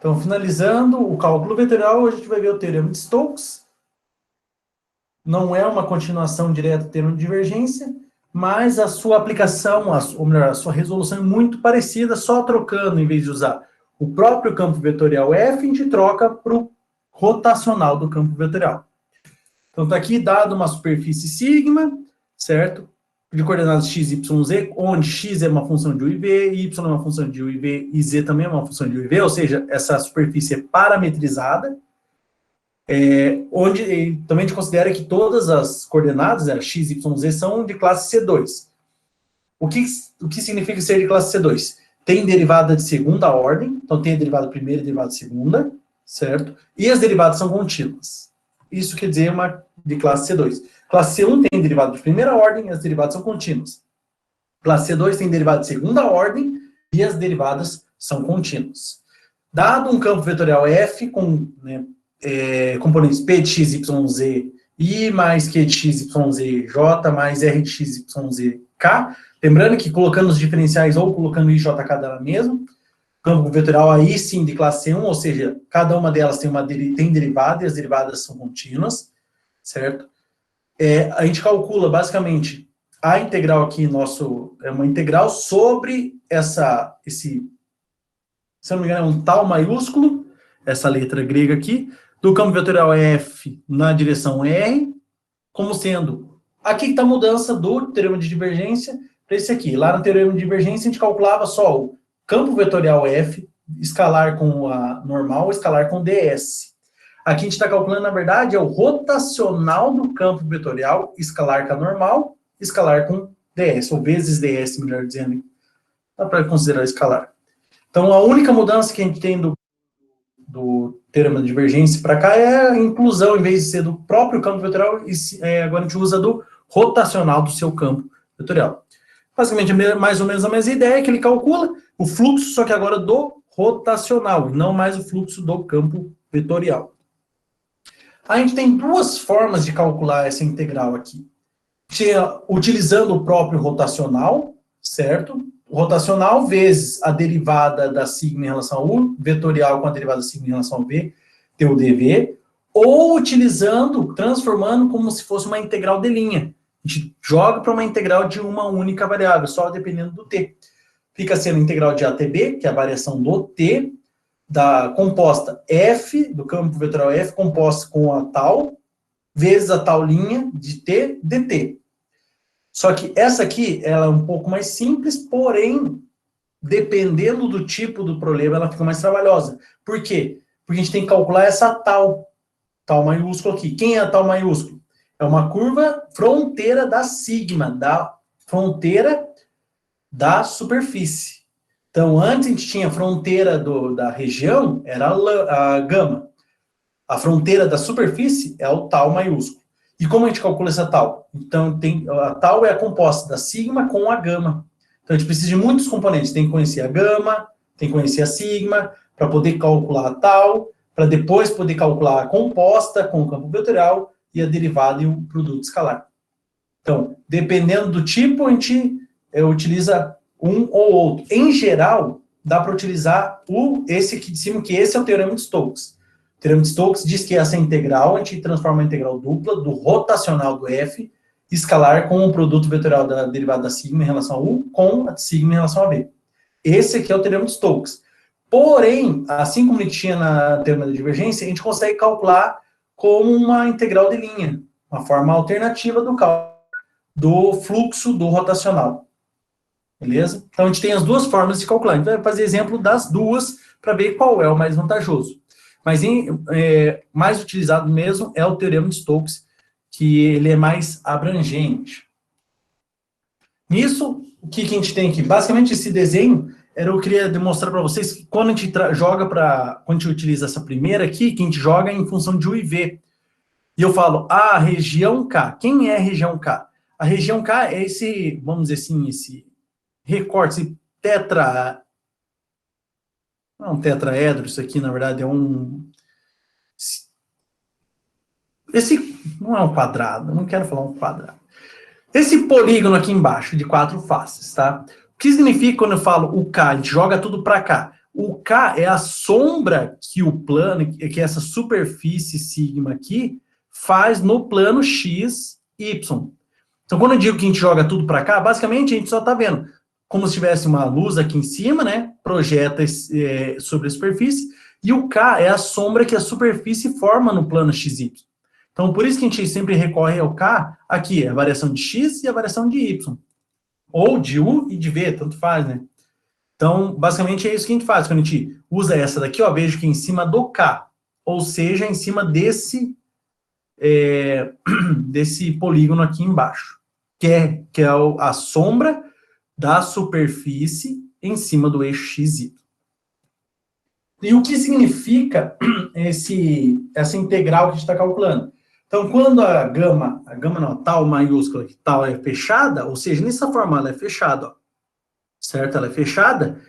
Então, finalizando o cálculo vetorial, a gente vai ver o teorema de Stokes. Não é uma continuação direta do teorema de divergência, mas a sua aplicação, ou melhor, a sua resolução é muito parecida, só trocando, em vez de usar o próprio campo vetorial F, a gente troca para o rotacional do campo vetorial. Então, está aqui dado uma superfície sigma, certo? De coordenadas x, y, z, onde x é uma função de u e v, y é uma função de u e v, e z também é uma função de u e v, ou seja, essa superfície é parametrizada, onde também a gente considera que todas as coordenadas, x, y, z, são de classe C2. O que significa ser de classe C2? Tem derivada de segunda ordem, então tem a derivada primeira e a derivada segunda, certo? E as derivadas são contínuas. Isso quer dizer uma de classe C2. Classe C1 tem derivada de primeira ordem e as derivadas são contínuas. Classe C2 tem derivada de segunda ordem e as derivadas são contínuas. Dado um campo vetorial F com componentes P de x, y, z, I mais Q de x, y, z, J mais R de x, y, z, K. Lembrando que colocando os diferenciais ou colocando I, J, K dá mesmo. Campo vetorial aí sim de classe C1, ou seja, cada uma delas tem derivada e as derivadas são contínuas, certo? A gente calcula basicamente a integral aqui, é uma integral sobre se eu não me engano, é um tal maiúsculo, essa letra grega aqui, do campo vetorial F na direção R, como sendo, aqui está a mudança do teorema de divergência para esse aqui. Lá no teorema de divergência a gente calculava só o campo vetorial F, escalar com a normal, escalar com ds. Aqui a gente está calculando, na verdade, é o rotacional do campo vetorial, escalar com a normal, escalar com ds, ou vezes ds, melhor dizendo. Dá para considerar escalar. Então, a única mudança que a gente tem do teorema de divergência para cá é a inclusão, em vez de ser do próprio campo vetorial, agora a gente usa do rotacional do seu campo vetorial. Basicamente, mais ou menos a mesma ideia, que ele calcula o fluxo, só que agora do rotacional, e não mais o fluxo do campo vetorial. A gente tem duas formas de calcular essa integral aqui. Utilizando o próprio rotacional, certo? O rotacional vezes a derivada da sigma em relação a u, vetorial com a derivada da sigma em relação a v, teu dv, ou transformando como se fosse uma integral de linha. A gente joga para uma integral de uma única variável, só dependendo do t. Fica sendo integral de a até b, que é a variação do t, da composta f, do campo vetorial f, composta com a tal, vezes a tal linha de t dt. Só que essa aqui, ela é um pouco mais simples, porém, dependendo do tipo do problema, ela fica mais trabalhosa. Por quê? Porque a gente tem que calcular essa tal maiúsculo aqui. Quem é a tal maiúsculo? É uma curva fronteira da sigma, da fronteira da superfície. Então, antes a gente tinha a fronteira da região, era a gama. A fronteira da superfície é o tal maiúsculo. E como a gente calcula essa tal? Então, a tal é a composta da sigma com a gama. Então, a gente precisa de muitos componentes. Tem que conhecer a gama, tem que conhecer a sigma, para poder calcular a tal, para depois poder calcular a composta com o campo vetorial e a derivada e o produto escalar. Então, dependendo do tipo, a gente utiliza um ou outro. Em geral, dá para utilizar esse aqui de cima, que esse é o teorema de Stokes. O teorema de Stokes diz que essa integral, a gente transforma a integral dupla do rotacional do f, escalar com o produto vetorial da derivada da sigma em relação a u, com a sigma em relação a v. Esse aqui é o teorema de Stokes. Porém, assim como a gente tinha na teorema da divergência, a gente consegue calcular como uma integral de linha, uma forma alternativa do cálculo do fluxo do rotacional. Beleza? Então, a gente tem as duas formas de calcular. A gente vai fazer exemplo das duas para ver qual é o mais vantajoso. Mas mais utilizado mesmo é o teorema de Stokes, que ele é mais abrangente. Nisso, o que a gente tem aqui? Basicamente, esse desenho, eu queria demonstrar para vocês que quando a gente quando a gente utiliza essa primeira aqui, que a gente joga em função de u e v. E eu falo, a região K. Quem é a região K? A região K é esse, vamos dizer assim, esse recorte, esse não é um tetraedro, isso aqui, na verdade, é esse não é um quadrado, eu não quero falar um quadrado. Esse polígono aqui embaixo, de 4 faces, tá? O que significa quando eu falo o K? A gente joga tudo para cá. O K é a sombra que o plano, que essa superfície sigma aqui, faz no plano x, y. Então, quando eu digo que a gente joga tudo para cá, basicamente a gente só está vendo como se tivesse uma luz aqui em cima, né? Projeta sobre a superfície. E o K é a sombra que a superfície forma no plano XY. Então, por isso que a gente sempre recorre ao K, aqui, a variação de X e a variação de Y. Ou de U e de V, tanto faz, né? Então, basicamente é isso que a gente faz. Quando a gente usa essa daqui, ó, vejo que é em cima do K. Ou seja, em cima desse, desse polígono aqui embaixo. Que é a sombra da superfície em cima do eixo XY. E o que significa essa integral que a gente está calculando? Então, quando a gama não, tal maiúscula, tal é fechada, ou seja, nessa forma ela é fechada, ó, certo? Ela é fechada,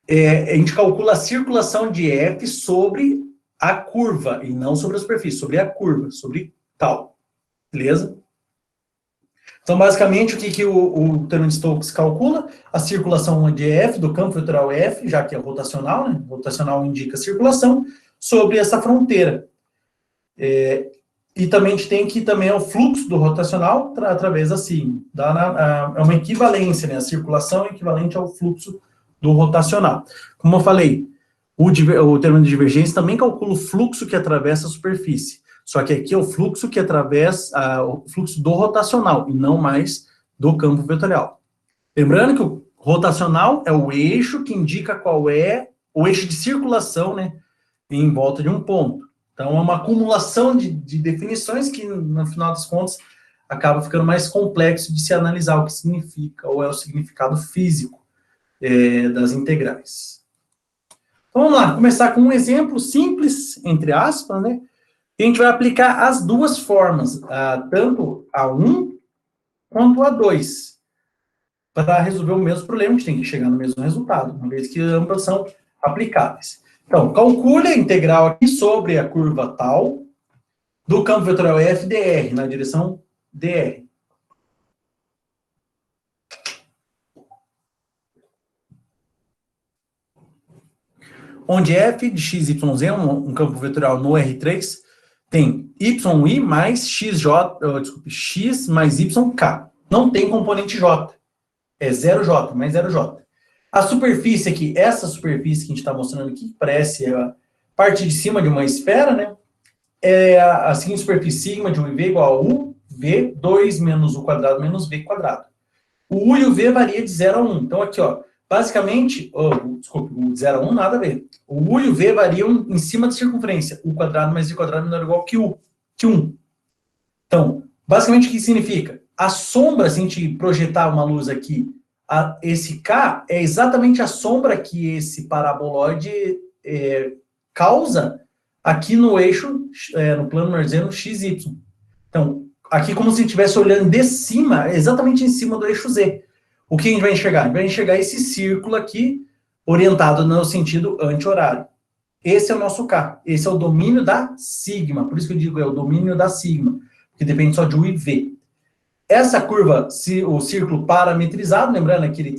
a gente calcula a circulação de F sobre a curva, e não sobre a superfície, sobre a curva, sobre tal, beleza? Então, basicamente, o que o teorema de Stokes calcula? A circulação de F, do campo vetorial F, já que é rotacional, né? Rotacional indica circulação, sobre essa fronteira. E também a gente tem que também é o fluxo do rotacional através da sigma. É uma equivalência, né? A circulação é equivalente ao fluxo do rotacional. Como eu falei, o teorema de divergência também calcula o fluxo que atravessa a superfície. Só que aqui é o fluxo que atravessa o fluxo do rotacional e não mais do campo vetorial. Lembrando que o rotacional é o eixo que indica qual é o eixo de circulação, né, em volta de um ponto. Então, é uma acumulação de definições que, no final das contas, acaba ficando mais complexo de se analisar o que significa, ou é o significado físico das integrais. Então, vamos lá, começar com um exemplo simples, entre aspas, né? E a gente vai aplicar as duas formas, tanto a 1 quanto a 2, para resolver o mesmo problema. A gente tem que chegar no mesmo resultado, uma vez que ambas são aplicáveis. Então, calcule a integral aqui sobre a curva tal do campo vetorial F dr, na direção dr. Onde f de x, y, z, um campo vetorial no R3, tem y mais x mais yk. Não tem componente j. É 0j, mais 0j. A superfície aqui, essa superfície que a gente está mostrando aqui, parece a parte de cima de uma esfera, né? É a seguinte superfície, sigma de u e v igual a u, v, 2 menos u quadrado menos v quadrado. O u e o v varia de 0 a 1. Então, aqui, ó, basicamente, desculpe, o 0 a 1 nada a ver. O u e o v variam em cima da circunferência. U quadrado mais v quadrado menor ou igual que 1. Então, basicamente, o que significa? A sombra, se a gente projetar uma luz aqui, esse K é exatamente a sombra que esse paraboloide causa aqui no eixo, no plano merzeno XY. Então, aqui como se a gente estivesse olhando de cima, exatamente em cima do eixo Z. O que a gente vai enxergar? A gente vai enxergar esse círculo aqui, orientado no sentido anti-horário. Esse é o nosso K. Esse é o domínio da sigma. Por isso que eu digo, é o domínio da sigma, que depende só de U e V. Essa curva, o círculo parametrizado, lembrando que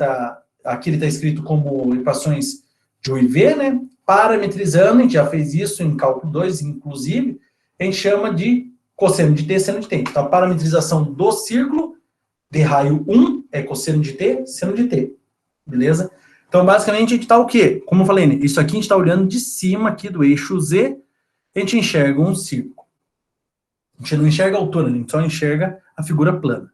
aqui ele está escrito como equações de U e V, né? Parametrizando, a gente já fez isso em cálculo 2, inclusive, a gente chama de cosseno de t, seno de t. Então, a parametrização do círculo, de raio 1, é cosseno de t, seno de t. Beleza? Então, basicamente, a gente está o quê? Como eu falei, né? Isso aqui a gente está olhando de cima aqui do eixo Z, a gente enxerga um círculo. A gente não enxerga a altura, a gente só enxerga a figura plana.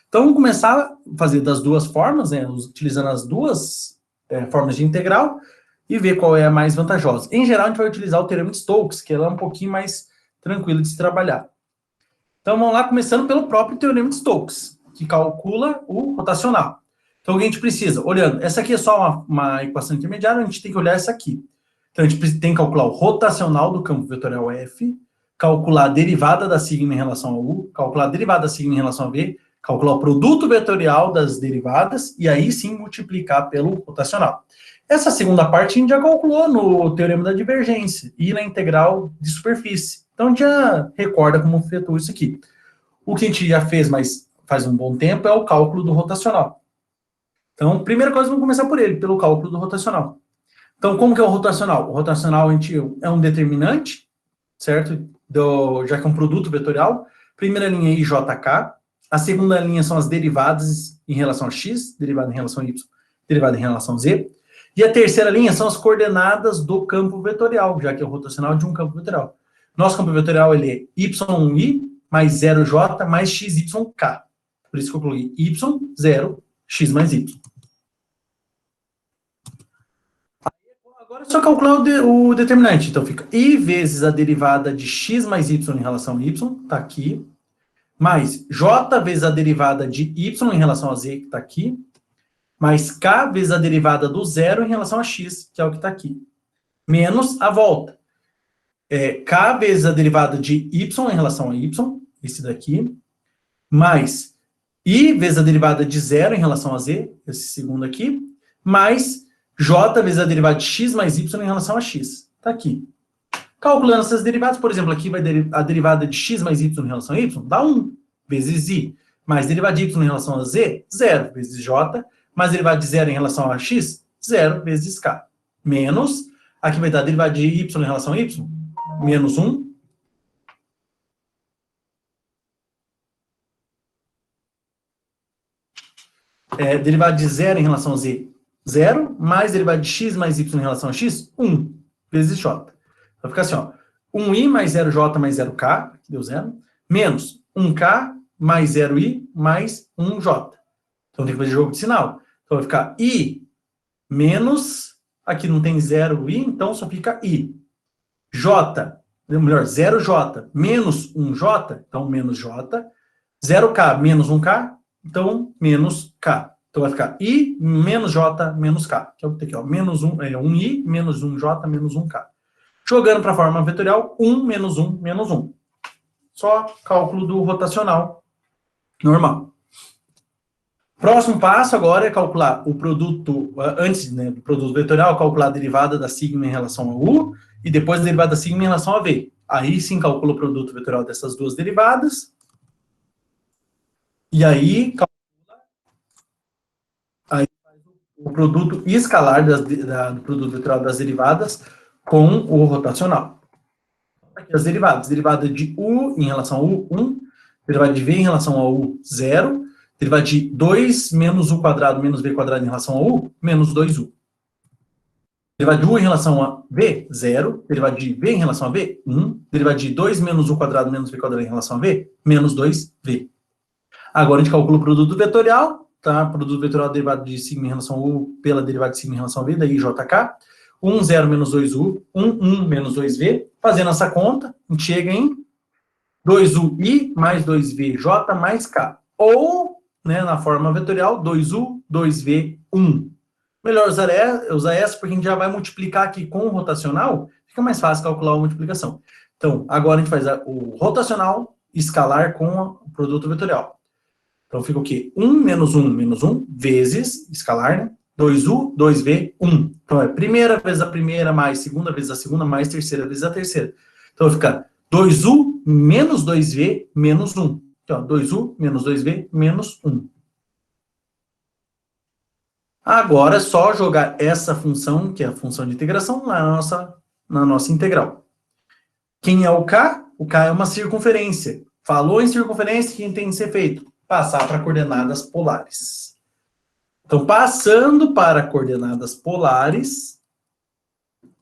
Então, vamos começar a fazer das duas formas, né? Utilizando as duas formas de integral, e ver qual é a mais vantajosa. Em geral, a gente vai utilizar o teorema de Stokes, que ela é um pouquinho mais tranquilo de se trabalhar. Então, vamos lá, começando pelo próprio teorema de Stokes, que calcula o rotacional. Então, o que a gente precisa? Olhando, essa aqui é só uma equação intermediária, a gente tem que olhar essa aqui. Então, a gente tem que calcular o rotacional do campo vetorial F, calcular a derivada da sigma em relação a U, calcular a derivada da sigma em relação a V, calcular o produto vetorial das derivadas, e aí sim multiplicar pelo rotacional. Essa segunda parte a gente já calculou no teorema da divergência e na integral de superfície. Então, a gente já recorda como afetou isso aqui. O que a gente já fez, mas faz um bom tempo, é o cálculo do rotacional. Então, primeira coisa, vamos começar por ele, pelo cálculo do rotacional. Então, como que é o rotacional? O rotacional é um determinante, certo? Já que é um produto vetorial. Primeira linha é IJK. A segunda linha são as derivadas em relação a x, derivada em relação a y, derivada em relação a z. E a terceira linha são as coordenadas do campo vetorial, já que é o rotacional de um campo vetorial. Nosso campo vetorial ele é y mais 0j mais xyk. Por isso que eu coloquei y0, x mais y. Agora é só calcular o determinante. Então fica i vezes a derivada de x mais y em relação a y, está aqui, mais j vezes a derivada de y em relação a z, que está aqui, mais k vezes a derivada do zero em relação a x, que é o que está aqui, menos a volta. K vezes a derivada de y em relação a y, esse daqui, mais i vezes a derivada de zero em relação a z, esse segundo aqui, mais j vezes a derivada de x mais y em relação a x. Está aqui. Calculando essas derivadas, por exemplo, aqui vai a derivada de x mais y em relação a y, dá 1 vezes i, mais derivada de y em relação a z, 0 vezes j, mais derivada de 0 em relação a x, 0 vezes k. Menos, aqui vai dar a derivada de y em relação a y, menos 1. Derivada de 0 em relação a z, 0, mais derivada de x mais y em relação a x, 1 vezes j. Vai ficar assim, ó, 1i mais 0j mais 0k, que deu 0, menos 1k mais 0i mais 1j. Então tem que fazer jogo de sinal. Então vai ficar i menos, aqui não tem 0i, então só fica i. J, melhor, 0j menos 1j, então menos j. 0k menos 1k, então menos k. Então vai ficar i menos j menos k, que é o que tem aqui, ó, menos 1i menos 1j menos 1k. Jogando para a forma vetorial, 1 menos 1 menos 1. Só cálculo do rotacional normal. Próximo passo agora é calcular o produto, antes, né, do produto vetorial, calcular a derivada da sigma em relação a u, e depois a derivada da sigma em relação a v. Aí sim calcula o produto vetorial dessas duas derivadas. E aí calcula o produto escalar do produto vetorial das derivadas com o rotacional. Aqui as derivadas. Derivada de u em relação a u, 1. Derivada de v em relação a u, 0. Derivada de 2 menos u quadrado menos v quadrado em relação a u, menos 2u. Derivada de u em relação a v, 0. Derivada de v em relação a v, 1. Derivada de 2 menos u quadrado menos v quadrado em relação a v, menos 2v. Agora a gente calcula o produto vetorial, tá? Produto vetorial derivado de sigma em relação a u pela derivada de sigma em relação a v, daí jk. 1, 0 menos 2u, 1, 1 menos 2v. Fazendo essa conta, a gente chega em 2ui mais 2vj mais k. Ou, né, na forma vetorial, 2u, 2v, 1. Melhor usar essa, porque a gente já vai multiplicar aqui com o rotacional, fica mais fácil calcular a multiplicação. Então, agora a gente faz o rotacional escalar com o produto vetorial. Então, fica o quê? 1 menos 1 vezes, escalar, né? 2u, 2v, 1. Então, é primeira vezes a primeira, mais segunda vezes a segunda, mais terceira vezes a terceira. Então, fica 2u menos 2v menos 1. Então, 2u menos 2v menos 1. Agora é só jogar essa função, que é a função de integração, na nossa integral. Quem é o k? O k é uma circunferência. Falou em circunferência, o que tem que ser feito? Passar para coordenadas polares. Então, passando para coordenadas polares,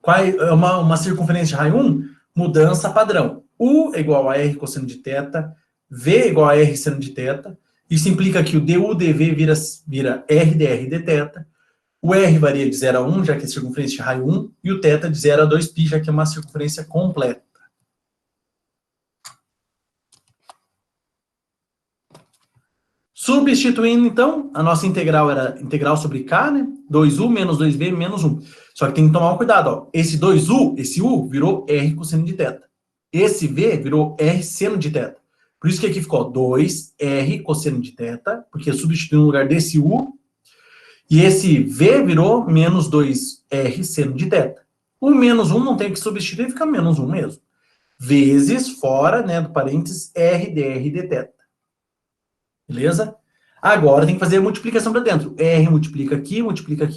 qual é uma circunferência de raio 1? Mudança padrão. U é igual a R cosseno de θ, V é igual a R seno de θ. Isso implica que o du dv vira R dr dθ. O R varia de 0 a 1, já que é circunferência de raio 1, e o θ de 0 a 2π, já que é uma circunferência completa. Substituindo, então, a nossa integral era integral sobre k, né? 2u menos 2v menos 1. Só que tem que tomar um cuidado, ó. Esse 2u, esse u, virou R cosseno de θ. Esse v virou R seno de θ. Por isso que aqui ficou 2R cosseno de θ, porque eu substituí no lugar desse u, e esse v virou menos 2R seno de θ. O menos 1 não tem que substituir, fica menos 1 mesmo. Vezes, fora, né, do parênteses, R dr dθ. Beleza? Agora tem que fazer a multiplicação para dentro. R multiplica aqui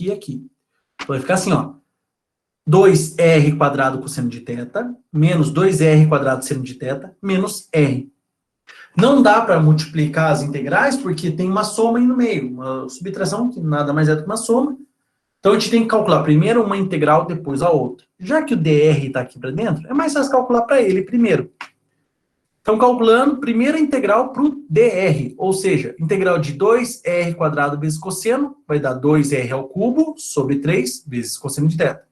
e aqui. Então vai ficar assim, ó. 2r quadrado cosseno de θ, menos 2r quadrado seno de θ, menos r. Não dá para multiplicar as integrais, porque tem uma soma aí no meio, uma subtração, que nada mais é do que uma soma. Então, a gente tem que calcular primeiro uma integral, depois a outra. Já que o dr está aqui para dentro, é mais fácil calcular para ele primeiro. Então, calculando, primeira integral para o dr, ou seja, integral de 2r quadrado vezes cosseno, vai dar 2r ao cubo sobre 3 vezes cosseno de θ.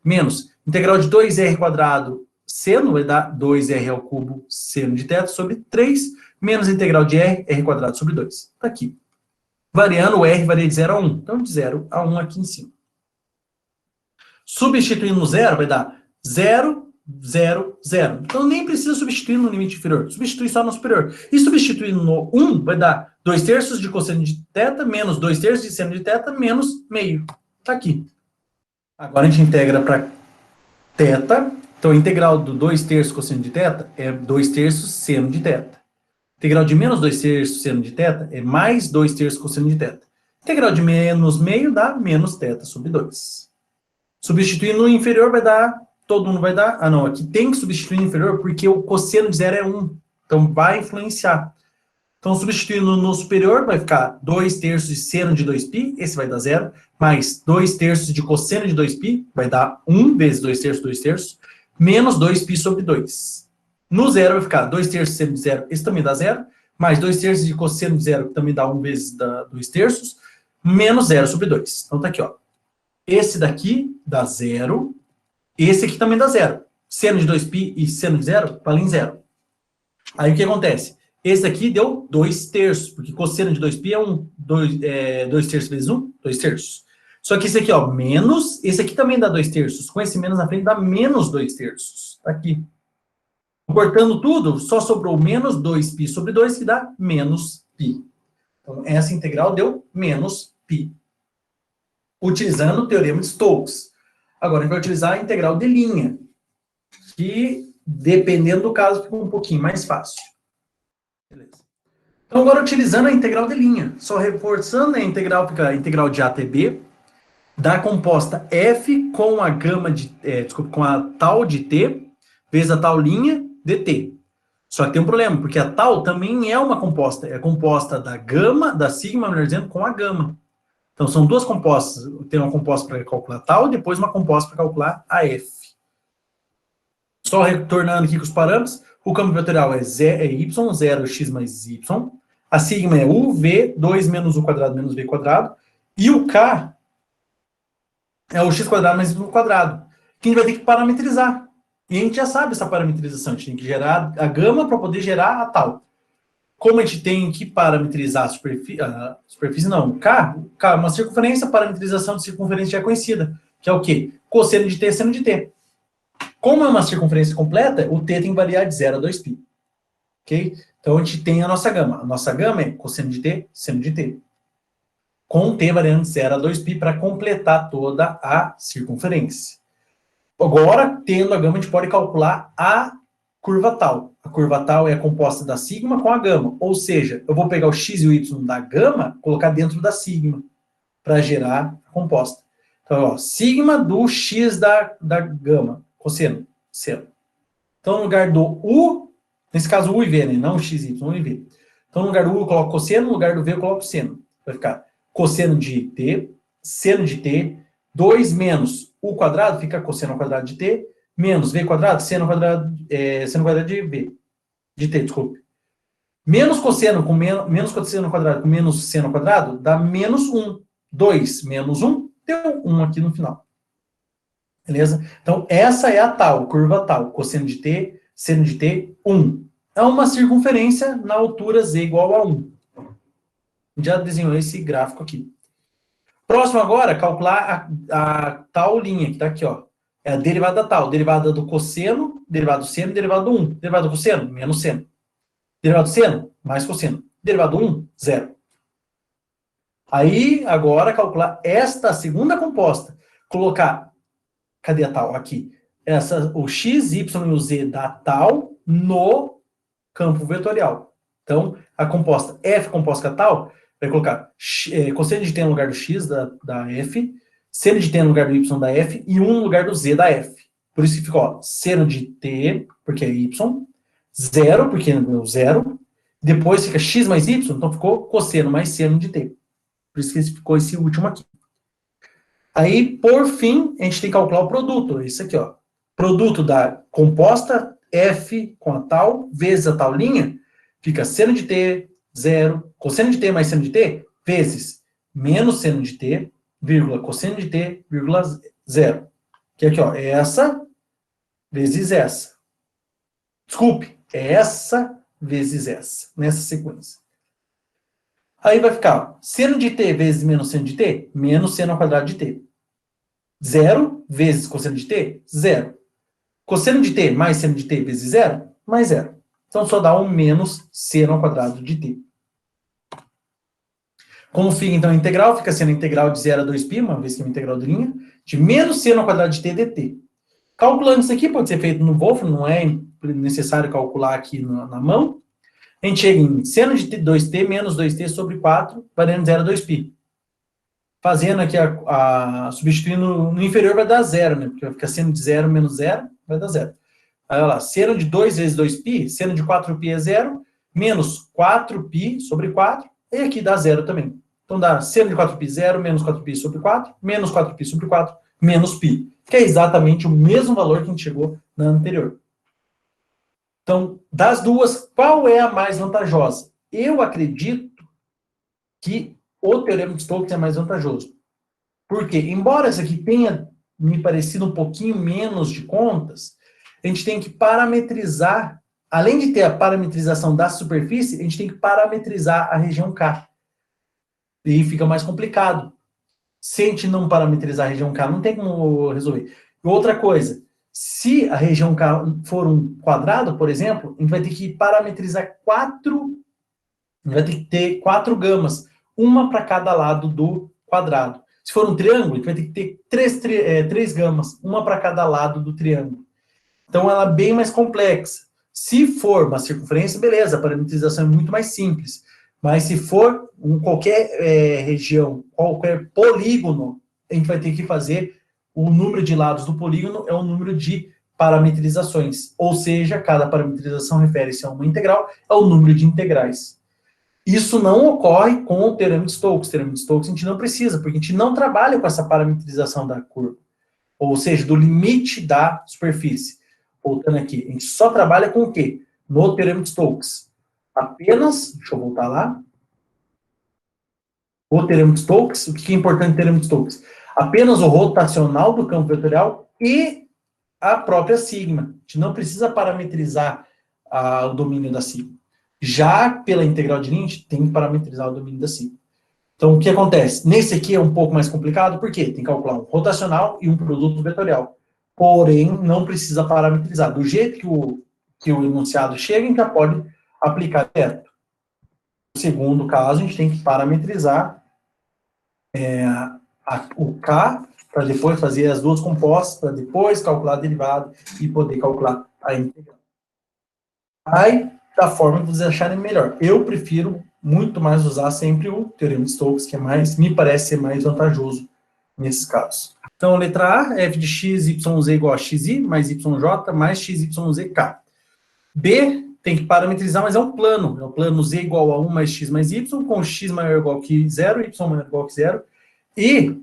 Menos, integral de 2r quadrado seno, vai dar 2r ao cubo seno de θ sobre 3, menos a integral de r quadrado sobre 2. Está aqui. Variando, o r varia de 0 a 1. Então, de 0 a 1 aqui em cima. Substituindo no zero, vai dar 0, 0, 0. Então, nem precisa substituir no limite inferior. Substitui só no superior. E substituindo no 1, vai dar 2 terços de cosseno de θ, menos 2 terços de seno de θ, menos meio. Está aqui. Agora, a gente integra para θ. Então, a integral do 2 terços cosseno de θ é 2 terços seno de θ. Integral de menos 2 terços seno de θ é mais 2 terços cosseno de θ. Integral de menos meio dá menos θ sobre 2. Substituir no inferior vai dar, todo mundo vai dar, não, aqui tem que substituir no inferior porque o cosseno de 0 é 1, então vai influenciar. Então, substituindo no superior, vai ficar 2 terços de seno de 2π, esse vai dar 0, mais 2 terços de cosseno de 2π, vai dar 1 vezes 2 terços, menos 2π sobre 2. No zero vai ficar 2 terços de seno de 0, esse também dá 0, mais 2 terços de cosseno de 0, que também dá 1 vezes 2 terços, menos 0 sobre 2. Então, tá aqui, ó. Esse daqui dá 0, esse aqui também dá 0. Seno de 2π e seno de 0, valem 0. Aí o que acontece? Esse aqui deu 2 terços, porque cosseno de 2π é 1. 2 terços vezes 1, 2 terços. Só que esse aqui, ó, menos, esse aqui também dá 2 terços. Com esse menos na frente dá menos 2 terços. Tá aqui. Cortando tudo, só sobrou menos 2π sobre 2, que dá menos π. Então, essa integral deu menos π. Utilizando o teorema de Stokes. Agora, a gente vai utilizar a integral de linha, que, dependendo do caso, fica um pouquinho mais fácil. Beleza. Então, agora, utilizando a integral de linha, só reforçando, a integral fica a integral de A até B, da composta f com a gama de, com a tal de t, vezes a tal linha dt. Só que tem um problema, porque a tal também é uma composta, é composta da gama, da sigma, melhor dizendo, com a gama. Então, são duas compostas. Tem uma composta para calcular tal, depois uma composta para calcular a f. Só retornando aqui com os parâmetros, o campo vetorial é y, 0, x mais y. A sigma é u, v, 2 menos u quadrado menos v quadrado. E o k é o x quadrado mais y quadrado, que a gente vai ter que parametrizar. E a gente já sabe essa parametrização. A gente tem que gerar a gama para poder gerar a tal. Como a gente tem que parametrizar a superfície, não, K, uma circunferência, parametrização de circunferência já é conhecida, que é o quê? Cosseno de t, seno de t. Como é uma circunferência completa, o t tem que variar de 0 a 2π. Ok? Então, a gente tem a nossa gama. A nossa gama é cosseno de t, seno de t. Com t variando de 0 a 2π para completar toda a circunferência. Agora, tendo a gama, a gente pode calcular a curva tal. A curva tal é composta da sigma com a gama. Ou seja, eu vou pegar o x e o y da gama, colocar dentro da sigma, para gerar a composta. Então, ó, sigma do x da gama, cosseno, seno. Então, no lugar do u, nesse caso u e v, né? Não x e y, u e v. Então, no lugar do u eu coloco cosseno, no lugar do v eu coloco seno. Vai ficar cosseno de t, seno de t, 2 menos u quadrado, fica cosseno ao quadrado de t, menos v quadrado, seno quadrado de v, de t, desculpe. Menos cosseno com menos cosseno quadrado com menos seno quadrado dá menos 1. 2 menos 1 deu 1 aqui no final. Beleza? Então, essa é a tal, curva tal, cosseno de t, seno de t, 1. É uma circunferência na altura z igual a 1. Já desenhou esse gráfico aqui. Próximo agora, calcular a tal linha, que está aqui, ó. É a derivada tal. Derivada do cosseno, derivada do seno, derivada do 1. Derivada do cosseno, menos seno. Derivada do seno, mais cosseno. Derivada do 1, 0. Aí, agora, calcular esta segunda composta. Colocar, cadê a tal? Aqui. O x, y e o z da tal no campo vetorial. Então, a composta f composta com a tal, vai colocar cosseno de t no lugar do x da f, seno de t no lugar do y da f e 1 no lugar do z da f. Por isso que ficou, ó, seno de t, porque é y, 0, porque é o 0, depois fica x mais y, então ficou cosseno mais seno de t. Por isso que ficou esse último aqui. Aí, por fim, a gente tem que calcular o produto. Isso aqui, ó. Produto da composta f com a tal, vezes a tal linha, fica seno de t, 0, cosseno de t mais seno de t, vezes menos seno de t, vírgula, cosseno de t, vírgula, 0. Que é aqui, ó, é essa vezes essa. Desculpe, é essa vezes essa, nessa sequência. Aí vai ficar, ó, seno de t vezes menos seno de t, menos seno ao quadrado de t. 0 vezes cosseno de t, 0. Cosseno de t mais seno de t vezes 0, mais 0. Então, só dá um menos seno ao quadrado de t. Como fica, então, a integral? Fica sendo a integral de 0 a 2π, uma vez que é uma integral de linha, de menos seno ao quadrado de t dt. Calculando isso aqui, pode ser feito no Wolfram, não é necessário calcular aqui na mão. A gente chega em seno de 2t menos 2t sobre 4, variando de 0 a 2π. Fazendo aqui, substituindo no inferior vai dar 0, né? Porque vai ficar seno de 0 menos 0, vai dar 0. Aí, olha lá, seno de 2 vezes 2π, seno de 4π é 0, menos 4π sobre 4, e aqui dá 0 também. Então dá seno de 4π 0, menos 4π sobre 4, menos 4π sobre 4, menos π, que é exatamente o mesmo valor que a gente chegou na anterior. Então, das duas, qual é a mais vantajosa? Eu acredito que o teorema de Stokes é mais vantajoso. Porque, embora essa aqui tenha me parecido um pouquinho menos de contas, a gente tem que parametrizar, além de ter a parametrização da superfície, a gente tem que parametrizar a região K. E fica mais complicado. Se a gente não parametrizar a região K, não tem como resolver. Outra coisa, se a região K for um quadrado, por exemplo, a gente vai ter que parametrizar a gente vai ter que ter 4 gamas, uma para cada lado do quadrado. Se for um triângulo, a gente vai ter que ter 3 gamas, uma para cada lado do triângulo. Então, ela é bem mais complexa. Se for uma circunferência, beleza, a parametrização é muito mais simples. Mas se for qualquer região, qualquer polígono, a gente vai ter que fazer o número de lados do polígono é o número de parametrizações. Ou seja, cada parametrização refere-se a uma integral, é o número de integrais. Isso não ocorre com o teorema de Stokes. O teorema de Stokes a gente não precisa, porque a gente não trabalha com essa parametrização da curva. Ou seja, do limite da superfície. Voltando aqui, a gente só trabalha com o quê? No teorema de Stokes. Apenas, deixa eu voltar lá. O teorema de Stokes, o que é importante no teorema de Stokes? Apenas o rotacional do campo vetorial e a própria sigma. A gente não precisa parametrizar o domínio da sigma. Já pela integral de linha, a gente tem que parametrizar o domínio da sigma. Então, o que acontece? Nesse aqui é um pouco mais complicado, porque tem que calcular um rotacional e um produto vetorial. Porém, não precisa parametrizar. Do jeito que o enunciado chega, a gente já pode aplicar direto. No segundo caso, a gente tem que parametrizar o K, para depois fazer as duas compostas, para depois calcular a derivada e poder calcular a integral. Aí, da forma que vocês acharem melhor. Eu prefiro muito mais usar sempre o teorema de Stokes, que me parece ser mais vantajoso nesses casos. Então, letra A, f de x, yz igual a xi mais yj mais xyzk. B, tem que parametrizar, mas é um plano. É o plano z igual a 1 mais x mais y, com x maior ou igual que 0, y maior ou igual que 0. E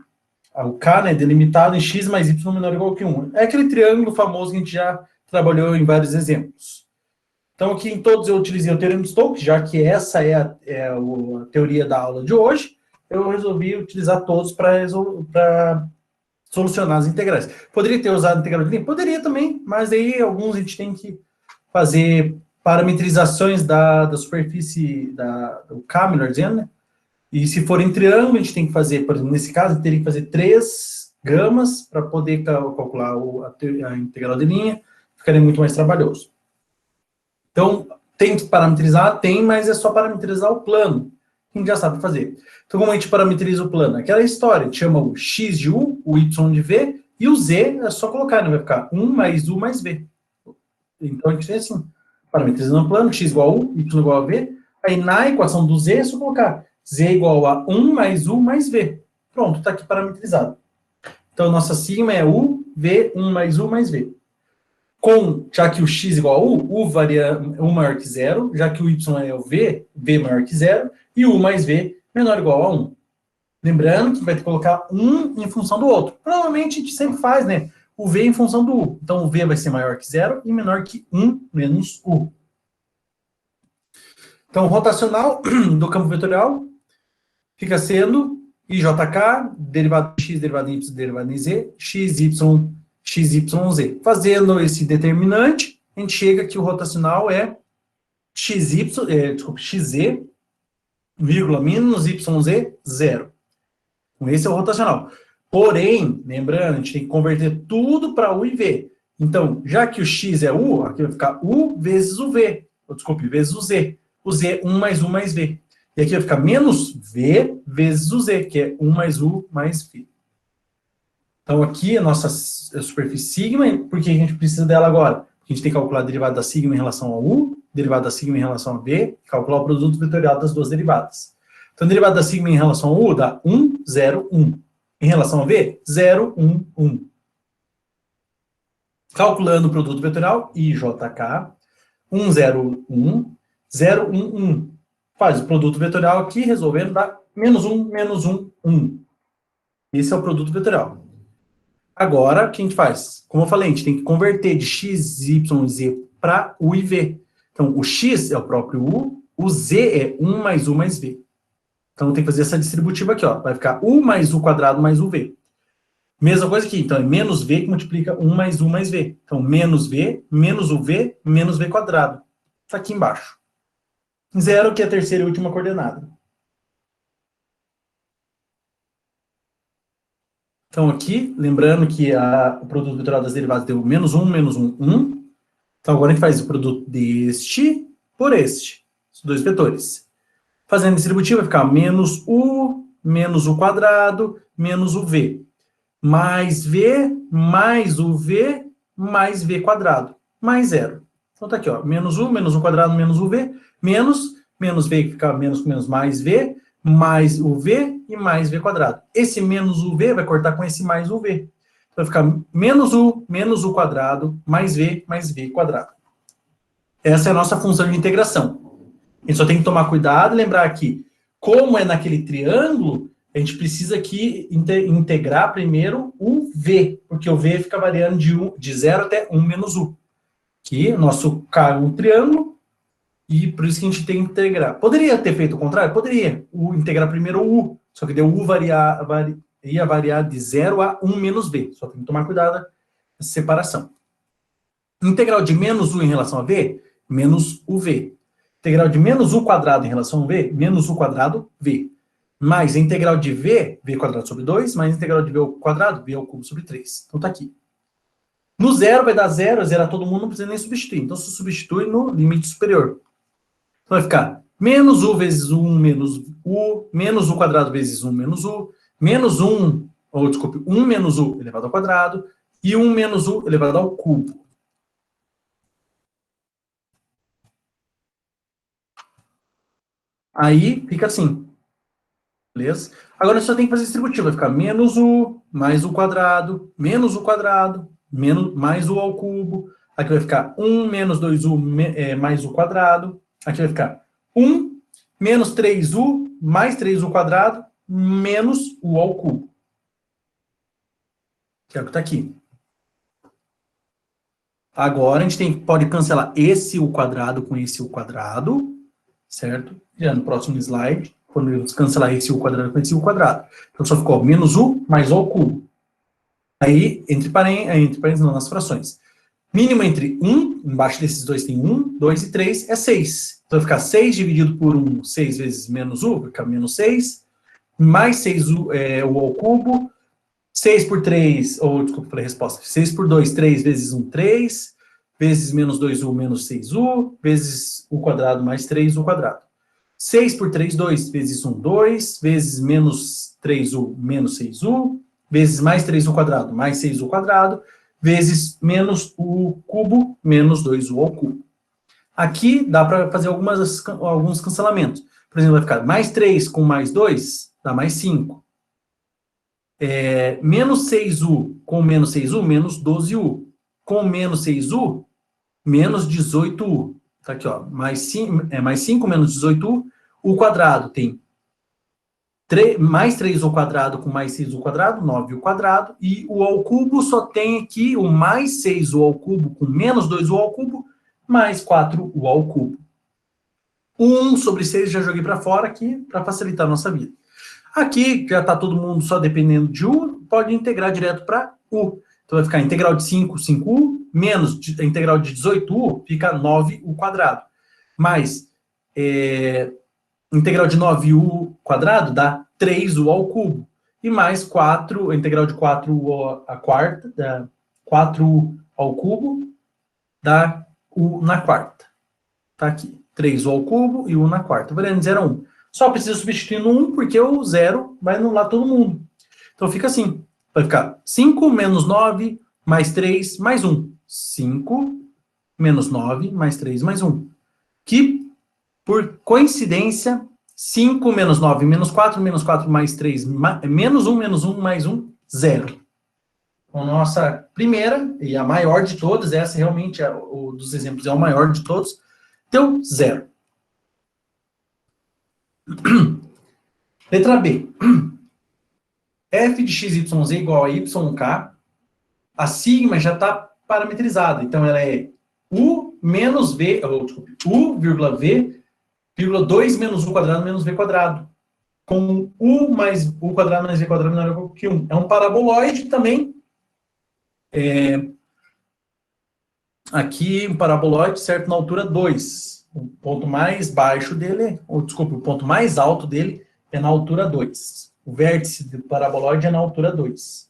o K, né, delimitado em x mais y menor ou igual que 1. É aquele triângulo famoso que a gente já trabalhou em vários exemplos. Então, aqui em todos eu utilizei o teorema de Stokes, já que essa é a teoria da aula de hoje, eu resolvi utilizar todos para solucionar as integrais. Poderia ter usado a integral de linha? Poderia também, mas aí alguns a gente tem que fazer parametrizações da superfície, do K, melhor dizendo, né? E se for em triângulo, a gente tem que fazer, por exemplo, nesse caso, teria que fazer 3 gamas para poder calcular a integral de linha, ficaria muito mais trabalhoso. Então, tem que parametrizar? Tem, mas é só parametrizar o plano. A gente já sabe fazer. Então, como a gente parametriza o plano? Aquela história, a gente chama o x de u, o y de v, e o z é só colocar, né? Vai ficar 1 mais u mais v. Então, a gente tem assim, parametrizando o plano, x igual a u, y igual a v. Aí, na equação do z, é só colocar z igual a 1 mais u mais v. Pronto, está aqui parametrizado. Então, nossa sigma é U, V, 1 mais U mais V. Já que o x igual a U varia U maior que zero, já que o y é o V, V maior que zero, e U mais V menor ou igual a 1. Lembrando que vai ter que colocar um em função do outro. Provavelmente a gente sempre faz, né? O V em função do U. Então, o V vai ser maior que zero e menor que 1 menos U. Então, o rotacional do campo vetorial fica sendo IJK, derivado de x, derivado de y, derivado de z, XYZ. Fazendo esse determinante, a gente chega que o rotacional é XZ, vírgula, menos YZ, zero. Então, esse é o rotacional. Porém, lembrando, a gente tem que converter tudo para U e V. Então, já que o X é U, aqui vai ficar U vezes o V. Desculpe, vezes o Z. O Z, 1 mais U mais V. E aqui vai ficar menos V vezes o Z, que é 1 mais U mais V. Então, aqui a nossa superfície sigma, por que a gente precisa dela agora? Porque a gente tem que calcular a derivada da sigma em relação a U, derivada da sigma em relação a V, e calcular o produto vetorial das duas derivadas. Então, a derivada da sigma em relação a U dá 1, 0, 1. Em relação a V, 0, 1, 1. Calculando o produto vetorial, IJK, 1, 0, 1, 0, 1, 1. Faz o produto vetorial aqui, resolvendo, dá menos 1, 1. Esse é o produto vetorial. Agora, o que a gente faz? Como eu falei, a gente tem que converter de x, y, z para U e V. Então, o x é o próprio U, o z é 1 mais U mais V. Então, tem que fazer essa distributiva aqui, ó. Vai ficar U mais U quadrado mais UV. Mesma coisa aqui, então, é menos V que multiplica 1 mais U mais V. Então, menos V, menos UV, menos V quadrado. Está aqui embaixo. Zero, que é a terceira e última coordenada. Então, aqui, lembrando que o produto vetorial das derivadas deu menos 1, 1. Então, agora a gente faz o produto deste por este. Os dois vetores. Fazendo a distributiva, vai ficar menos U quadrado, menos UV. Mais V, mais UV, mais V quadrado. Mais zero. Então, tá aqui, ó. Menos U quadrado, menos UV. Menos V, que fica menos com menos, mais V. Mais UV e mais V quadrado. Esse menos UV vai cortar com esse mais UV. Então, vai ficar menos U quadrado, mais V quadrado. Essa é a nossa função de integração. A gente só tem que tomar cuidado e lembrar que, como é naquele triângulo, a gente precisa aqui integrar primeiro o V, porque o V fica variando de 0 até 1 menos U. Que o nosso K é um triângulo, e por isso que a gente tem que integrar. Poderia ter feito o contrário? Poderia. Integrar primeiro o U, só que deu U ia variar de 0 a 1 menos V. Só tem que tomar cuidado nessa separação. Integral de menos U em relação a V, menos UV. Integral de menos U quadrado em relação a V, menos U quadrado, V. Mais a integral de V, V quadrado sobre 2, mais a integral de V ao quadrado, V ao cubo sobre 3. Então tá aqui. No zero vai dar zero, zerar todo mundo, não precisa nem substituir. Então se substitui no limite superior. Então vai ficar menos U vezes 1 menos U quadrado vezes 1 menos U, menos 1 menos U elevado ao quadrado, e 1 menos U elevado ao cubo. Aí fica assim. Beleza? Agora só tem que fazer distributivo. Vai ficar menos U, mais U quadrado, menos U quadrado, mais U ao cubo. Aqui vai ficar 1 menos 2U mais U quadrado. Aqui vai ficar 1 menos 3U mais 3U quadrado menos U ao cubo. Que é o que está aqui. Agora a gente pode cancelar esse U quadrado com esse U quadrado, certo? Já no próximo slide, quando eu cancelar esse U quadrado com esse U quadrado. Então só ficou menos U mais U ao cubo. Aí, entre parênteses, nas frações. Mínimo entre 1, embaixo desses dois tem 1, 2 e 3, é 6. Então vai ficar 6 dividido por 1, 6 vezes menos U, vai ficar menos 6. Mais 6U U ao cubo. 6 por 3, desculpa, falei a resposta. 6 por 2, 3 vezes 1, 3. Vezes menos 2U menos 6U. Vezes U quadrado mais 3U quadrado. 6 por 3, 2. Vezes 1, 2. Vezes menos 3U menos 6U. Vezes mais 3U quadrado mais 6U quadrado. Vezes menos U cubo menos 2U ao cubo. Aqui dá para fazer alguns cancelamentos. Por exemplo, vai ficar mais 3 com mais 2, dá mais 5. Menos 6u com menos 6u, menos 12u. Com menos 6u, menos 18u. Tá aqui, ó. Mais 5 menos 18u. O quadrado tem mais 3u quadrado com mais 6u quadrado, 9u quadrado. E o ao cubo só tem aqui o mais 6u ao cubo com menos 2u ao cubo, mais 4u ao cubo. O 1 sobre 6 já joguei para fora aqui, para facilitar a nossa vida. Aqui, já está todo mundo só dependendo de u, pode integrar direto para u. Então, vai ficar a integral de 5, 5u, menos a integral de 18u, fica 9u quadrado. Mais integral de 9u quadrado dá 3u ao cubo. E mais 4, a integral de 4u à quarta, dá 4u ao cubo, dá u na quarta. Tá aqui, 3u ao cubo e u na quarta. Variando de 0 a 1. Só precisa substituir no 1, porque o 0 vai anular todo mundo. Então fica assim. Vai ficar 5 menos 9 mais 3 mais 1. 5 menos 9 mais 3 mais 1. Que, por coincidência, 5 menos 9 menos 4 mais 3 menos 1 mais 1, 0. Então, nossa primeira e a maior de todas, essa realmente dos exemplos é o maior de todos, deu 0. Letra B. F de xyz igual a yk. A sigma já está parametrizada. Então, ela é u menos v, u, v, 2 menos u quadrado menos v quadrado. Com u mais u quadrado mais v quadrado menor ou igual que 1. É um paraboloide também. Aqui, um paraboloide, certo, na altura 2. O ponto mais baixo dele, o ponto mais alto dele é na altura 2. O vértice do paraboloide é na altura 2.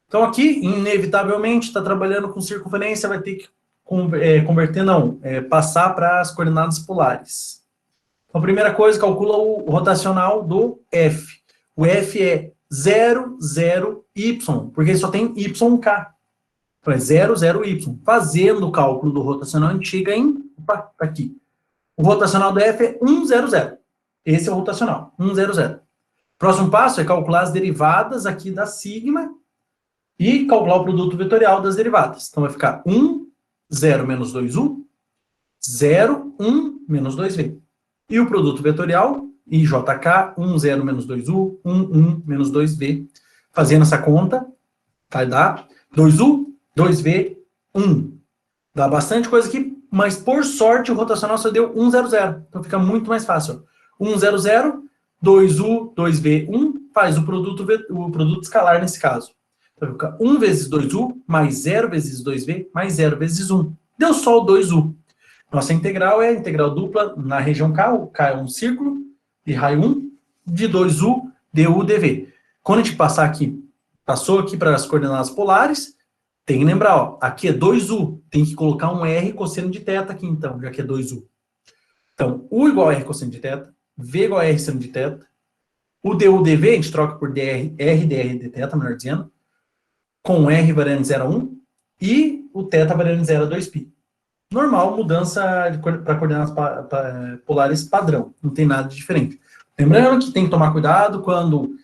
Então, aqui, inevitavelmente, está trabalhando com circunferência, vai ter que passar para as coordenadas polares. Então, a primeira coisa, calcula o rotacional do F. O F é 0, 0, y, porque só tem YK. Então, é 0, 0, y. Fazendo o cálculo do rotacional, a gente chega em... Opa, tá aqui. O rotacional do F é 1, 0, 0. Esse é o rotacional, 1, 0, 0. Próximo passo é calcular as derivadas aqui da sigma e calcular o produto vetorial das derivadas. Então, vai ficar 1, 0 menos 2u, 0, 1 menos 2v. E o produto vetorial, IJK, 1, 0 menos 2u, 1, 1 menos 2v. Fazendo essa conta, vai dar 2u, 2v, 1. Dá bastante coisa aqui, mas por sorte o rotacional só deu 1, 0, 0. Então fica muito mais fácil. 1, 0, 0, 2u, 2v, 1, faz o produto escalar nesse caso. Então fica 1 vezes 2u, mais 0 vezes 2v, mais 0 vezes 1. Deu só o 2u. Nossa integral é a integral dupla na região K. O K é um círculo de raio 1, de 2u, du, dv. Quando a gente passou aqui para as coordenadas polares, tem que lembrar, ó, aqui é 2u, tem que colocar um r cosseno de θ aqui, então, já que é 2u. Então, u igual a r cosseno de θ, v igual a r seno de θ, o du, dv, a gente troca por dr, r dr dθ, melhor dizendo, com r variando de 0 a 1, e o θ variando de 0 a 2π. Normal, mudança para coordenadas polares padrão, não tem nada de diferente. Lembrando que tem que tomar cuidado quando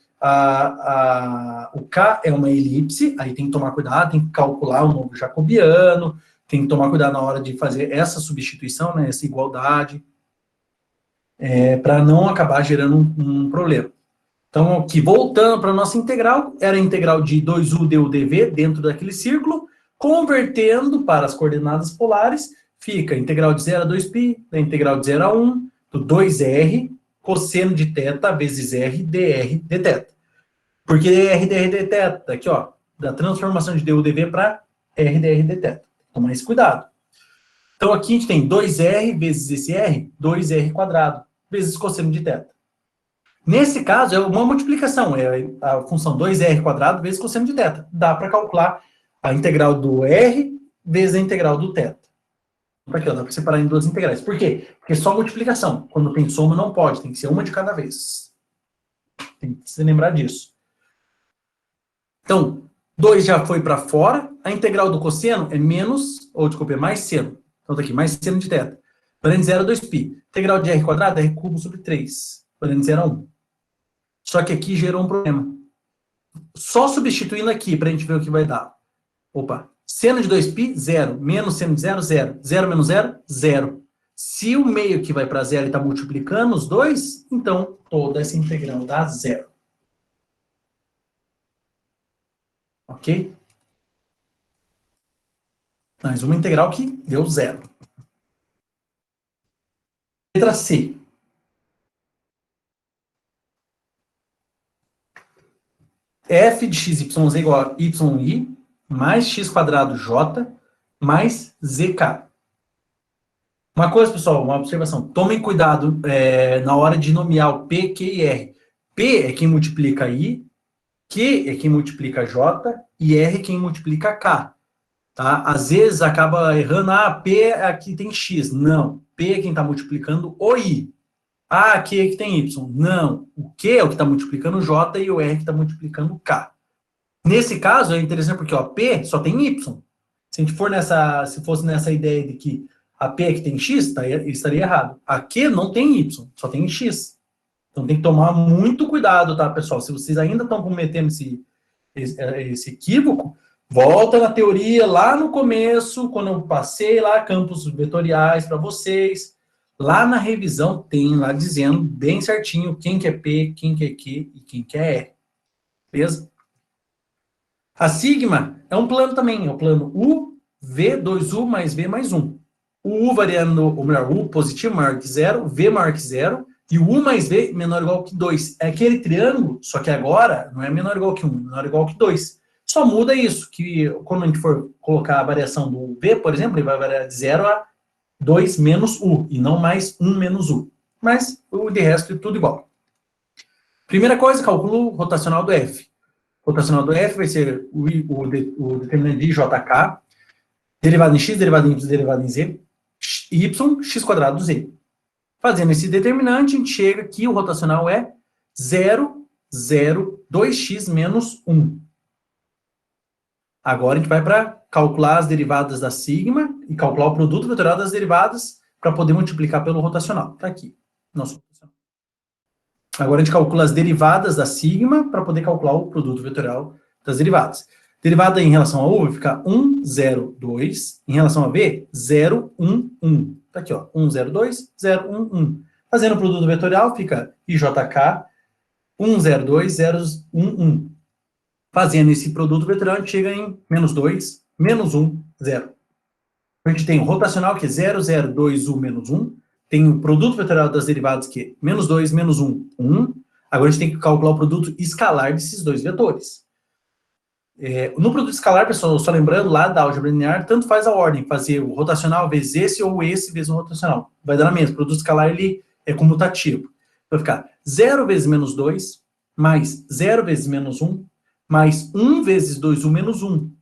o K é uma elipse, aí tem que tomar cuidado, tem que calcular o novo jacobiano, tem que tomar cuidado na hora de fazer essa substituição, né, essa igualdade, para não acabar gerando um problema. Então, aqui, voltando para a nossa integral, era a integral de 2u du dv dentro daquele círculo, convertendo para as coordenadas polares, fica a integral de 0 a 2π, da integral de 0 a 1, do 2r, cosseno de θ vezes r dr dθ. Por que r dr dθ? Aqui, ó, da transformação de du dv para r dr dθ. Tomar esse cuidado. Então, aqui a gente tem 2r vezes esse r, 2r quadrado, vezes cosseno de θ. Nesse caso, é uma multiplicação, é a função 2r quadrado vezes cosseno de θ. Dá para calcular a integral do r vezes a integral do θ. Aqui, ó, dá para separar em duas integrais. Por quê? Porque é só multiplicação. Quando tem soma, não pode. Tem que ser uma de cada vez. Tem que se lembrar disso. Então, 2 já foi para fora. A integral do cosseno é menos, ou desculpa, é mais seno. Então, tá aqui, mais seno de θ. Variando de 0 a 2π. Integral de r quadrado é r cubo sobre 3. Variando de 0 a 1. Só que aqui gerou um problema. Só substituindo aqui, para a gente ver o que vai dar. Opa, seno de 2π, 0. Menos seno de 0, 0. 0 menos 0, 0. Se o meio que vai para 0 está multiplicando os dois, então toda essa integral dá 0. Ok? Mais uma integral que deu 0. Letra C. F de x, y, z igual a yi mais x quadrado j mais zk. Uma coisa, pessoal, uma observação. Tomem cuidado na hora de nomear o P, Q e R. P é quem multiplica I, Q é quem multiplica J e R é quem multiplica K. Tá? Às vezes acaba errando, P aqui tem X. Não, P é quem está multiplicando o I. Q é que tem Y. Não, o Q é o que está multiplicando o J e o R que está multiplicando o K. Nesse caso, é interessante porque P só tem Y. Se a gente for se fosse nessa ideia de que a P é que tem X, estaria errado. A Q não tem Y, só tem X. Então tem que tomar muito cuidado, tá, pessoal? Se vocês ainda estão cometendo esse equívoco, volta na teoria lá no começo, quando eu passei lá campos vetoriais para vocês. Lá na revisão tem lá dizendo bem certinho quem que é P, quem que é Q e quem que é R. Beleza? A sigma é um plano também, é o plano U, V, 2U mais V mais 1. O U variando, ou melhor, U positivo maior que 0, V maior que 0, e o U mais V menor ou igual que 2. É aquele triângulo, só que agora não é menor ou igual que 1, menor ou igual que 2. Só muda isso, que quando a gente for colocar a variação do V, por exemplo, ele vai variar de 0 a 2 menos U, e não mais 1 menos U. Mas o de resto é tudo igual. Primeira coisa, calculo o rotacional do F. O rotacional do F vai ser o determinante de JK, derivado em x, derivado em y, derivado em z, y, x quadrado do z. Fazendo esse determinante, a gente chega que o rotacional é 0, 0, 2x menos 1. Agora a gente vai para calcular as derivadas da sigma e calcular o produto vetorial das derivadas para poder multiplicar pelo rotacional. Está aqui, nosso rotacional. Agora a gente calcula as derivadas da sigma para poder calcular o produto vetorial das derivadas. Derivada em relação a U vai ficar 1, 0, 2. Em relação a V, 0, 1, 1. Tá aqui, ó. 1, 0, 2, 0, 1, 1. Fazendo o produto vetorial, fica IJK 1, 0, 2, 0, 1, 1. Fazendo esse produto vetorial, a gente chega em menos 2, menos 1, 0. A gente tem o rotacional, que é 0, 0, 2, 1, menos 1. Tem o produto vetorial das derivadas, que é menos 2, menos 1, 1. Agora a gente tem que calcular o produto escalar desses dois vetores. No produto escalar, pessoal, só lembrando lá da álgebra linear, tanto faz a ordem, fazer o rotacional vezes esse ou esse vezes o rotacional. Vai dar na mesma. O produto escalar, ele é comutativo. Vai ficar 0 vezes menos 2, mais 0 vezes menos 1, mais 1 vezes 2u menos 1.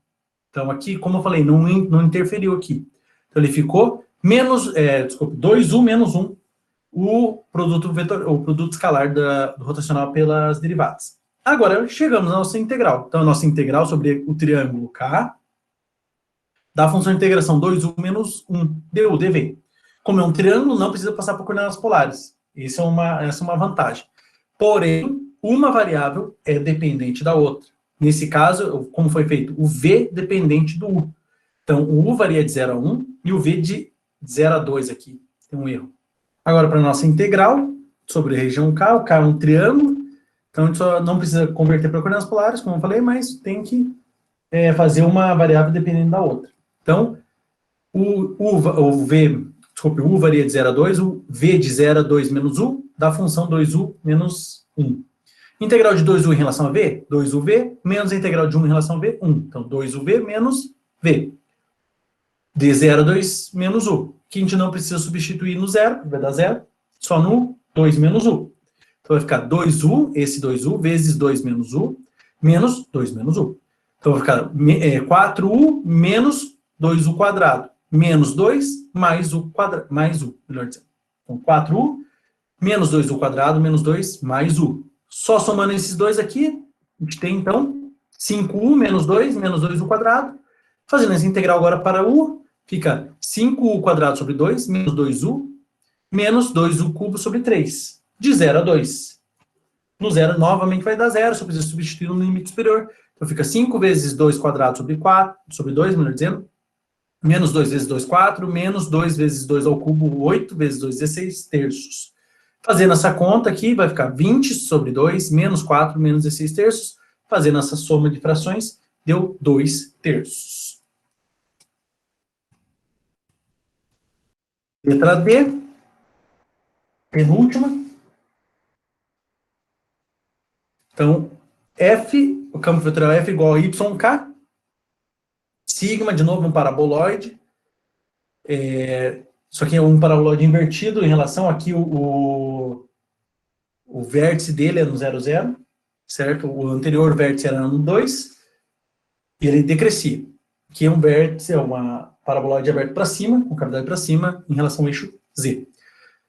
Então, aqui, como eu falei, não interferiu aqui. Então, ele ficou menos, 2u menos 1, o produto escalar do rotacional pelas derivadas. Agora, chegamos à nossa integral. Então, a nossa integral sobre o triângulo K da função de integração 2u menos 1 du, dv. Como é um triângulo, não precisa passar por coordenadas polares. Essa é uma vantagem. Porém, uma variável é dependente da outra. Nesse caso, como foi feito? O V dependente do U. Então, o U varia de 0 a 1 e o V de 0 a 2 aqui. Tem um erro. Agora, para a nossa integral sobre a região K, o K é um triângulo. Então, a gente só não precisa converter para coordenadas polares, como eu falei, mas tem que fazer uma variável dependendo da outra. Então, o U varia de 0 a 2, o V de 0 a 2 menos U, da função 2U menos 1. Integral de 2U em relação a V, 2UV, menos a integral de 1 em relação a V, 1. Então, 2UV menos V. De 0 a 2 menos U. Que a gente não precisa substituir no 0, vai dar 0, só no 2 menos U. Então, vai ficar 2U, esse 2U, vezes 2 menos U, menos 2 menos U. Então, vai ficar 4U menos 2U quadrado, menos 2 mais U quadrado, mais U, melhor dizendo. Então, 4U menos 2U quadrado, menos 2 mais U. Só somando esses dois aqui, a gente tem, então, 5U menos 2U quadrado. Fazendo essa integral agora para U, fica 5U quadrado sobre 2, menos 2U, menos 2U cubo sobre 3. De 0 a 2. No zero, novamente, vai dar zero, se eu quiser substituir no limite superior. Então, fica 5 vezes 2 quadrado sobre 4, sobre 2, melhor dizendo, menos 2 vezes 2, 4, menos 2 vezes 2 ao cubo, 8 vezes 2, 16 terços. Fazendo essa conta aqui, vai ficar 20 sobre 2, menos 4, menos 16 terços. Fazendo essa soma de frações, deu 2 terços. Letra D, penúltima. Então, F, o campo vetorial F igual a YK. Sigma, de novo, um paraboloide. Só que é um paraboloide invertido em relação aqui, o vértice dele é no 0, 0, certo? O anterior vértice era no 2, e ele decrescia. Aqui é um vértice, é uma paraboloide aberta para cima, com cavidade para cima, em relação ao eixo Z.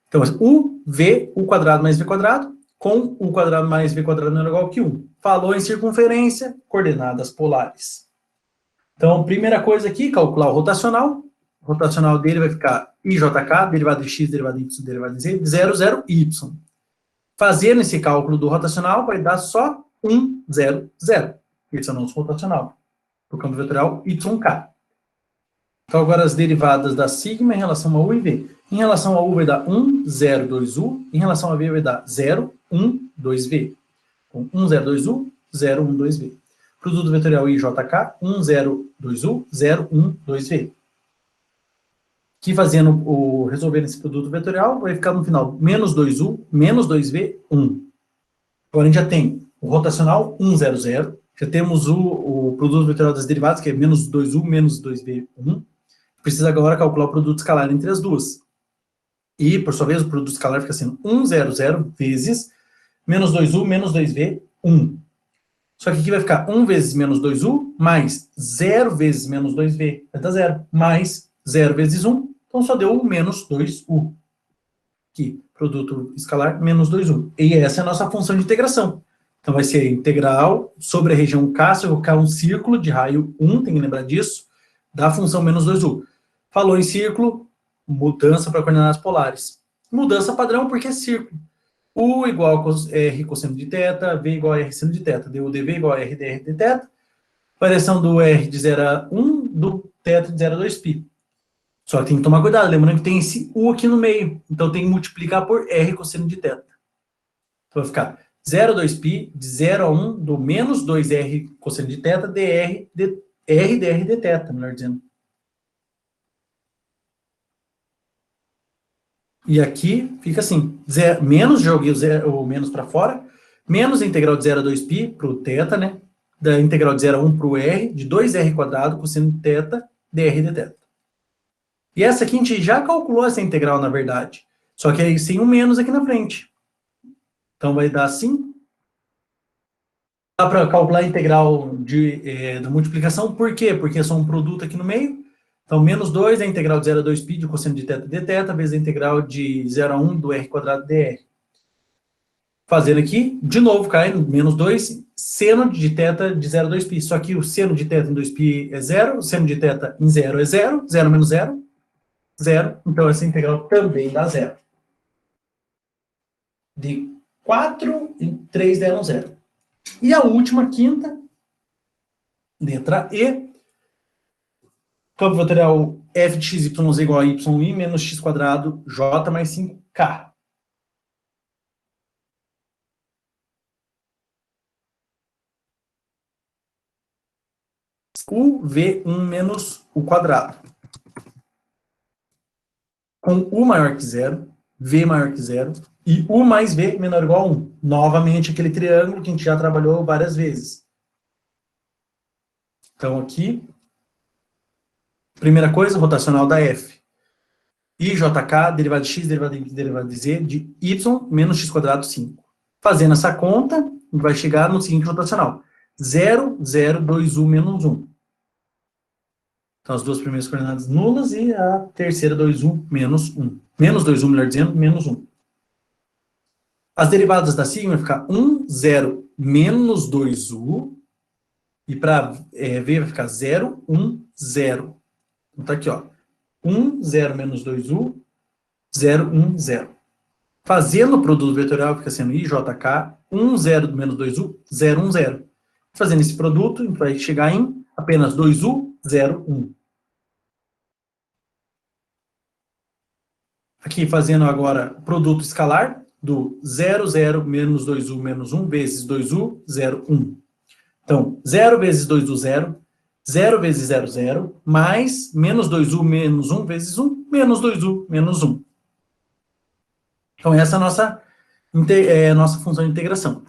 Então, U, V, U quadrado mais V quadrado, com U quadrado mais V quadrado não é igual que 1. Falou em circunferência, coordenadas polares. Então, primeira coisa aqui, calcular o rotacional. O rotacional dele vai ficar IJK, derivada de X, derivada de Y, derivada de Z, de 0, 0, Y. Fazendo esse cálculo do rotacional, vai dar só 1, 0, 0. Esse é o nosso rotacional. O campo vetorial YK. Então, agora as derivadas da sigma em relação a U e V. Em relação a U vai dar 1, 0, 2U. Em relação a V vai dar 0, 1, 2V. Então, 1, 0, 2U, 0, 1, 2V. Produto vetorial IJK, 1, 0, 2U, 0, 1, 2V. Que resolvendo esse produto vetorial, vai ficar no final menos 2U, menos 2V, 1. Agora a gente já tem o rotacional 1, 0, 0. Já temos o produto vetorial das derivadas, que é menos 2U, menos 2V, 1. Precisa agora calcular o produto escalar entre as duas. E, por sua vez, o produto escalar fica sendo 1, 0, 0 vezes menos 2U, menos 2V, 1. Só que aqui vai ficar 1 vezes menos 2U, mais 0 vezes menos 2V, vai dar 0, mais 0 vezes 1, então só deu menos 2U. Aqui, produto escalar, menos 2U. E essa é a nossa função de integração. Então vai ser integral sobre a região K, se eu colocar um círculo de raio 1, tem que lembrar disso, da função menos 2U. Falou em círculo, mudança para coordenadas polares. Mudança padrão porque é círculo. U igual a R cosseno de θ, V igual a R seno de θ, du dv igual a R dr de θ, variação do R de 0 a 1, do θ de 0 a 2π. Só que tem que tomar cuidado, lembrando que tem esse U aqui no meio, então tem que multiplicar por R cosseno de θ. Então vai ficar 0 a 2π, de 0 a 1, do menos 2R cosseno de θ, dr, R dr de θ, melhor dizendo. E aqui fica assim, menos, joguei o menos para fora, menos a integral de 0 a 2π para o θ, né? Da integral de 0 a 1 para o r, de 2r quadrado cosseno de θ, dr de θ. E essa aqui a gente já calculou essa integral, na verdade. Só que aí sem um menos aqui na frente. Então vai dar assim. Dá para calcular a integral da multiplicação, por quê? Porque é só um produto aqui no meio. Então, menos 2 é a integral de 0 a 2π de cosseno de θ dθ, vezes a integral de 0 a 1 do r quadrado dr. Fazendo aqui, de novo, cai no menos 2, seno de θ de 0 a 2π. Só que o seno de θ em 2π é 0, o seno de θ em 0 é 0, 0 menos 0, 0. Então, essa integral também dá 0. De 4 e 3 deram 0. E a última, quinta, letra E. Campo vetorial f de x, y, z igual a y, menos x quadrado, j mais 5k. U, V1 menos U quadrado. Com U maior que 0, V maior que 0, e U mais V menor ou igual a 1. Novamente, aquele triângulo que a gente já trabalhou várias vezes. Então, aqui, primeira coisa, rotacional da F. IJK, derivada de x, derivada de y, derivada de z, de y menos x quadrado 5. Fazendo essa conta, vai chegar no seguinte rotacional. 0, 0, 2u menos 1. Então, as duas primeiras coordenadas nulas e a terceira 2u menos 1. Menos 2u, melhor dizendo, menos 1. As derivadas da sigma vai ficar 1, 0, menos 2u. E para v vai ficar 0, 1, 0. Então, tá aqui, ó. 1, 0 menos 2u, 0, 1, 0. Fazendo o produto vetorial, fica sendo IJK, 1, 0 menos 2U, 0, 1, 0. Fazendo esse produto, a gente vai chegar em apenas 2U, 0, 1. Aqui fazendo agora produto escalar do 0, 0 menos 2U menos 1 vezes 2U, 0, 1. Então, 0 vezes 2U, 0. 0 vezes 0, 0. Mais menos 2U menos 1 vezes 1, menos 2U menos 1. Então, essa é a nossa função de integração.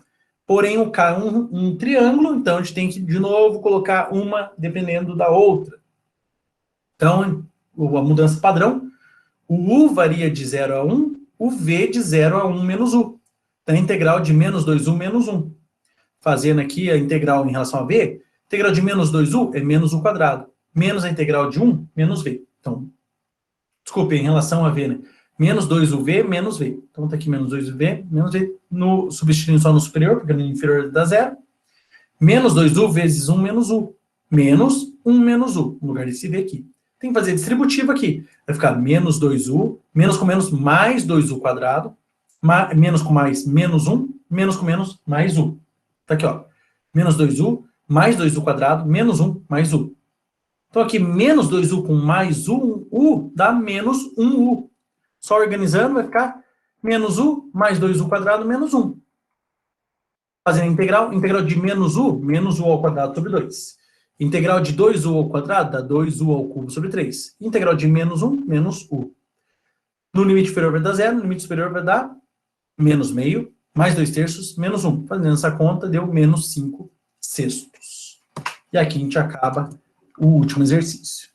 Porém, o K é um triângulo, então a gente tem que, de novo, colocar uma dependendo da outra. Então, a mudança padrão, o U varia de 0 a 1, o V de 0 a 1 menos U. Então, a integral de menos 2U menos 1. Fazendo aqui a integral em relação a V, a integral de menos 2U é menos U quadrado. Menos a integral de 1, menos V. Então, desculpe, em relação a V, né? Menos 2UV, menos V. Então, está aqui menos 2UV, menos V. Substituindo só no superior, porque no inferior dá 0. Menos 2U vezes 1 menos U. Menos 1 menos U, no lugar desse V aqui. Tem que fazer distributivo aqui. Vai ficar menos 2U, menos com menos, mais 2U quadrado, menos com mais, menos 1, menos com menos, mais U. Tá aqui, ó. Menos 2U, mais 2U quadrado, menos 1, mais U. Então, aqui, menos 2U com mais U dá menos 1U. Só organizando, vai ficar menos U mais 2U quadrado menos 1. Fazendo a integral de menos U ao quadrado sobre 2. Integral de 2U ao quadrado dá 2U ao cubo sobre 3. Integral de menos 1, menos U. No limite inferior vai dar 0, no limite superior vai dar menos meio, mais 2 terços, menos 1. Fazendo essa conta, deu menos 5 sextos. E aqui a gente acaba o último exercício.